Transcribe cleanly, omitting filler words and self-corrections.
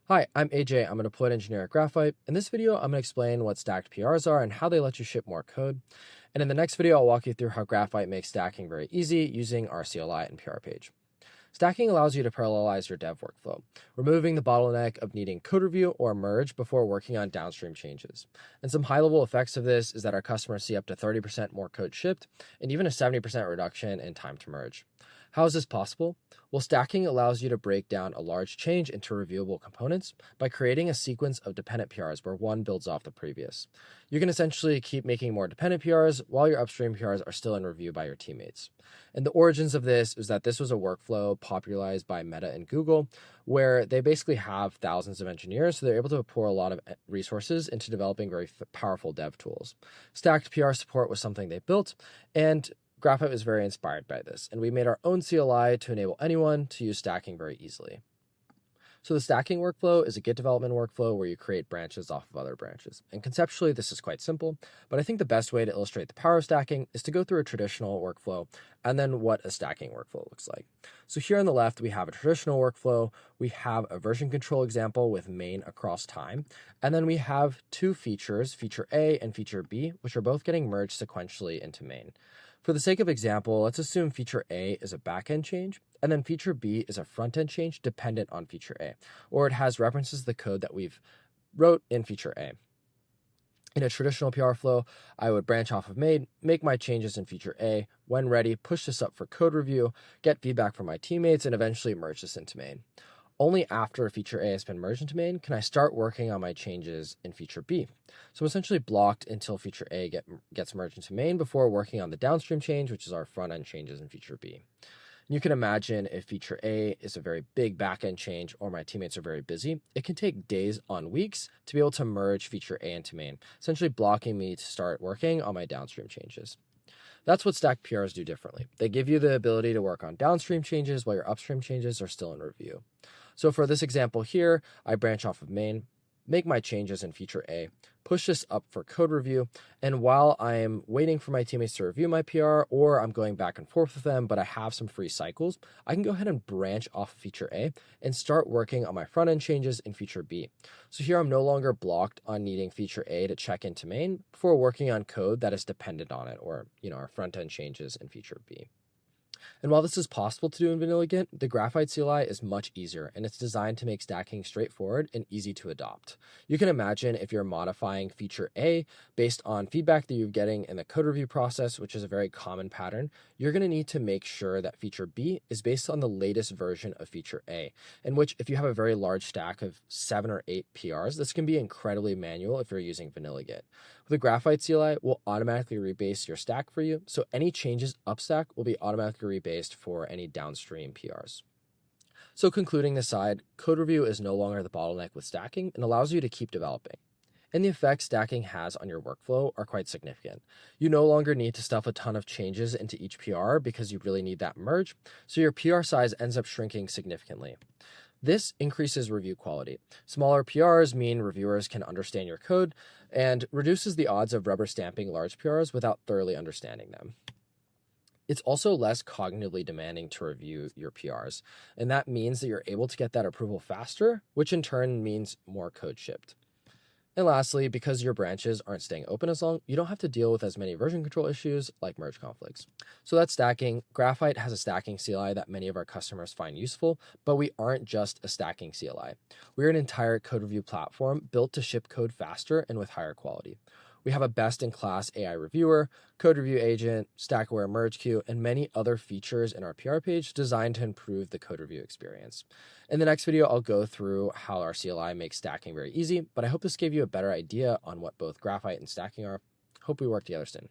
Hi, I'm AJ. I'm a deployed engineer at Graphite. In this video, I'm going to explain what stacked PRs are and how they let you ship more code. And in the next video, I'll walk you through how Graphite makes stacking very easy using our CLI and PR page. Stacking allows you to parallelize your dev workflow, removing the bottleneck of needing code review or merge before working on downstream changes. And some high-level effects of this is that our customers see up to 30% more code shipped and even a 70% reduction in time to merge. How is this possible? Well, stacking allows you to break down a large change into reviewable components by creating a sequence of dependent PRs where one builds off the previous. You can essentially keep making more dependent PRs while your upstream PRs are still in review by your teammates. And the origins of this is that this was a workflow popularized by Meta and Google, where they basically have thousands of engineers, so they're able to pour a lot of resources into developing very powerful dev tools. Stacked PR support was something they built, and Graphite was very inspired by this, and we made our own CLI to enable anyone to use stacking very easily. So the stacking workflow is a Git development workflow where you create branches off of other branches. And conceptually, this is quite simple, but I think the best way to illustrate the power of stacking is to go through a traditional workflow and then what a stacking workflow looks like. So here on the left, we have a traditional workflow. We have a version control example with main across time. And then we have two features, feature A and feature B, which are both getting merged sequentially into main. For the sake of example, let's assume feature A is a backend change, and then feature B is a front-end change dependent on feature A, or it has references to the code that we've wrote in feature A. In a traditional PR flow, I would branch off of main, make my changes in feature A, when ready, push this up for code review, get feedback from my teammates, and eventually merge this into main. Only after feature A has been merged into main can I start working on my changes in feature B. So I'm essentially blocked until feature A gets merged into main before working on the downstream change, which is our front-end changes in feature B. And you can imagine if feature A is a very big back-end change or my teammates are very busy, it can take days on weeks to be able to merge feature A into main, essentially blocking me to start working on my downstream changes. That's what stacked PRs do differently. They give you the ability to work on downstream changes while your upstream changes are still in review. So for this example here, I branch off of main, make my changes in feature A, push this up for code review, and while I'm waiting for my teammates to review my PR or I'm going back and forth with them, but I have some free cycles, I can go ahead and branch off of feature A and start working on my front-end changes in feature B. So here I'm no longer blocked on needing feature A to check into main before working on code that is dependent on it, or our front-end changes in feature B. And while this is possible to do in vanilla Git, the Graphite CLI is much easier, and it's designed to make stacking straightforward and easy to adopt. You can imagine if you're modifying feature A based on feedback that you're getting in the code review process, which is a very common pattern, you're going to need to make sure that feature B is based on the latest version of feature A, in which if you have a very large stack of 7 or 8 PRs, this can be incredibly manual if you're using vanilla Git. With the Graphite CLI, will automatically rebase your stack for you, so any changes upstack will be automatically rebased for any downstream PRs. So concluding this side, code review is no longer the bottleneck with stacking and allows you to keep developing. And the effects stacking has on your workflow are quite significant. You no longer need to stuff a ton of changes into each PR because you really need that merge, so your PR size ends up shrinking significantly. This increases review quality. Smaller PRs mean reviewers can understand your code and reduces the odds of rubber stamping large PRs without thoroughly understanding them. It's also less cognitively demanding to review your PRs, and that means that you're able to get that approval faster, which in turn means more code shipped. And lastly, because your branches aren't staying open as long, you don't have to deal with as many version control issues like merge conflicts. So that's stacking. Graphite has a stacking CLI that many of our customers find useful, but we aren't just a stacking CLI. We're an entire code review platform built to ship code faster and with higher quality. We have a best-in-class AI reviewer, code review agent, stack-aware merge queue, and many other features in our PR page designed to improve the code review experience. In the next video, I'll go through how our CLI makes stacking very easy, but I hope this gave you a better idea on what both Graphite and stacking are. Hope we work together soon.